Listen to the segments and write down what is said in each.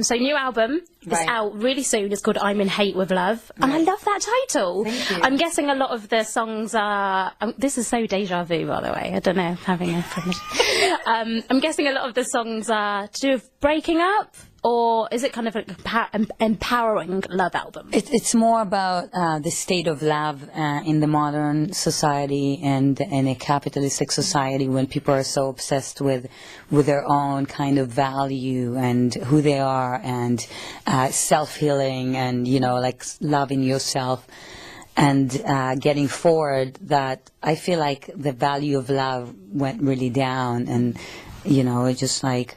So new album is out really soon. It's called I'm in Hate with Love. And I love that title. Thank you. I'm guessing a lot of the songs are... this is so deja vu, by the way. I don't know, having a premonition. I'm guessing a lot of the songs are to do with breaking up, or is it kind of an empowering love album? It's more about the state of love in the modern society and in a capitalistic society, when people are so obsessed with their own kind of value and who they are, and self-healing, and, you know, like loving yourself and getting forward, that I feel like the value of love went really down. And, you know, it's just like,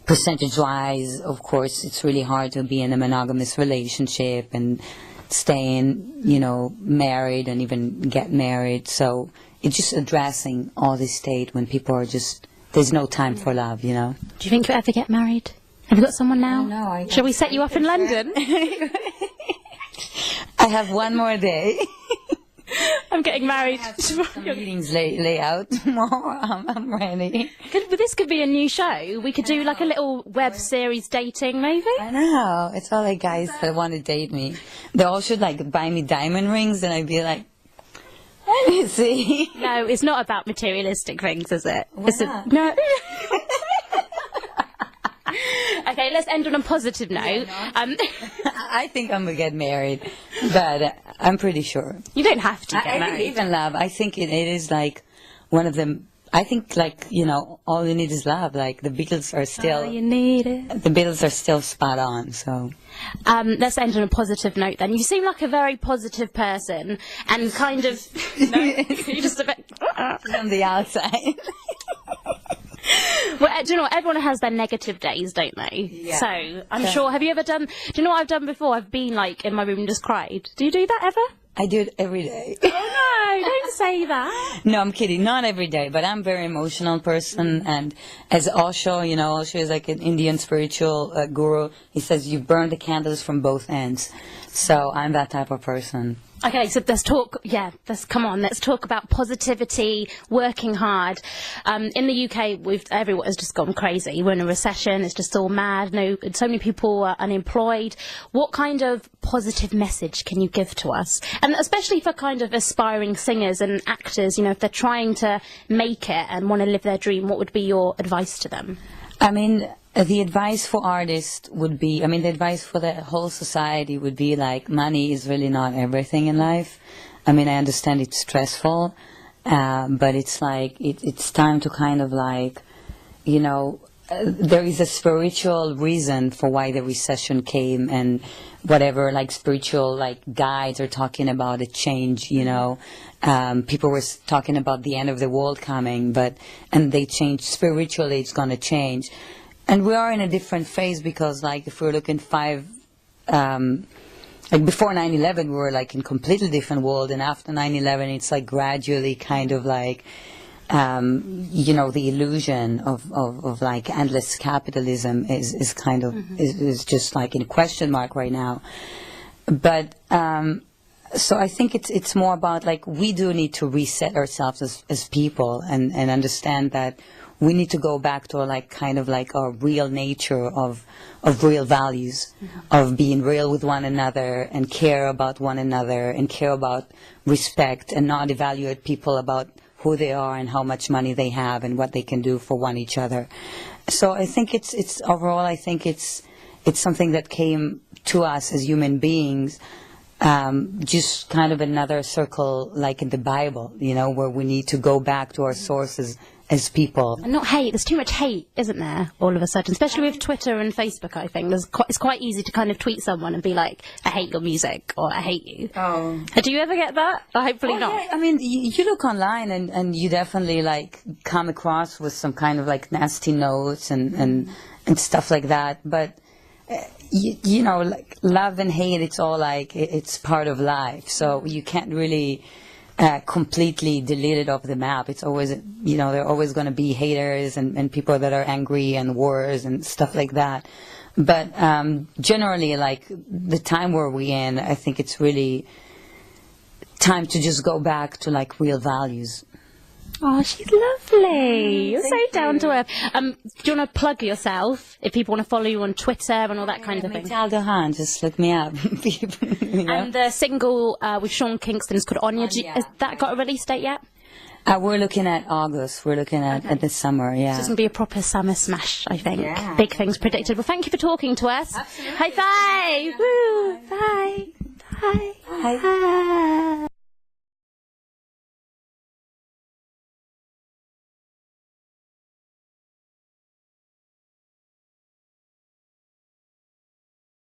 percentage-wise, of course, it's really hard to be in a monogamous relationship and staying, you know, married and even get married. So it's just addressing all this state when people are just, there's no time for love, you know. Do you think you'll ever get married? Have you got someone now? No. Shall we set you up in London? I have one more day. I'm getting married. Some meetings lay out tomorrow. I'm ready. But this could be a new show. We could do like a little web series dating, maybe. I know. It's all like guys that want to date me. They all should like buy me diamond rings, and I'd be like, let me see. No, it's not about materialistic things, is it? Why not? No. Okay, let's end on a positive note. I think I'm going to get married, but I'm pretty sure. You don't have to get I married. believe in love. I think it is like one of them. I think, like, you know, all you need is love. Like, the Beatles are still... All you need is... The Beatles are still spot on, so... Let's end on a positive note then. You seem like a very positive person, and kind of... No, you're just a bit... On the outside. Well, do you know what? Everyone has their negative days, don't they? Yeah. So, I'm sure... Have you ever done... Do you know what I've done before? I've been, like, in my room and just cried. Do you do that ever? I do it every day. Oh, no, don't say that. No, I'm kidding. Not every day, but I'm a very emotional person. And as Osho, you know, Osho is like an Indian spiritual guru. He says you burn the candles from both ends. So I'm that type of person. Okay, so let's talk, come on, let's talk about positivity, working hard. In the UK, everyone has just gone crazy. We're in a recession, it's just all mad, so many people are unemployed. What kind of positive message can you give to us? And especially for kind of aspiring singers and actors, you know, if they're trying to make it and want to live their dream, what would be your advice to them? I mean, the advice for artists would be, the advice for the whole society would be like, money is really not everything in life. I mean, I understand it's stressful, but it's like, it's time to kind of like, you know, there is a spiritual reason for why the recession came, and whatever, like, spiritual, like, guides are talking about a change, you know. People were talking about the end of the world coming, and they changed spiritually, it's going to change. And we are in a different phase because, like, if we're looking like before 9/11, we were like in completely different world, and after 9/11, it's like gradually kind of like, you know, the illusion of like endless capitalism is kind of is just like in a question mark right now. But so I think it's more about like we do need to reset ourselves as people and understand that we need to go back to like kind of like our real nature of real values, of being real with one another and care about one another and care about respect and not evaluate people about who they are and how much money they have and what they can do for one each other. So I think it's overall, I think it's something that came to us as human beings, just kind of another circle like in the Bible, you know, where we need to go back to our sources as people. And not hate. There's too much hate, isn't there, all of a sudden? Especially with Twitter and Facebook, I think. It's quite easy to kind of tweet someone and be like, I hate your music, or I hate you. Oh. Do you ever get that? Or hopefully not. Yeah. I mean, you look online and you definitely, like, come across with some kind of, like, nasty notes and stuff like that. But, you know, like, love and hate, it's all, like, it's part of life. So you can't really completely delete it off the map. It's always, you know, there are always going to be haters and people that are angry and wars and stuff like that. But generally, like, the time where we're in, I think it's really time to just go back to, like, real values. Oh, she's lovely. You're so down to earth. Do you want to plug yourself if people want to follow you on Twitter and all that kind of thing? Meital Dohan, just look me up. You know? And the single with Sean Kingston is called Anya. Has that got a release date yet? We're looking at August. We're looking at this summer, yeah. So it's going to be a proper summer smash, I think. Yeah. Big things predicted. Well, thank you for talking to us. Absolutely. High five! Woo! Bye! Bye! Bye.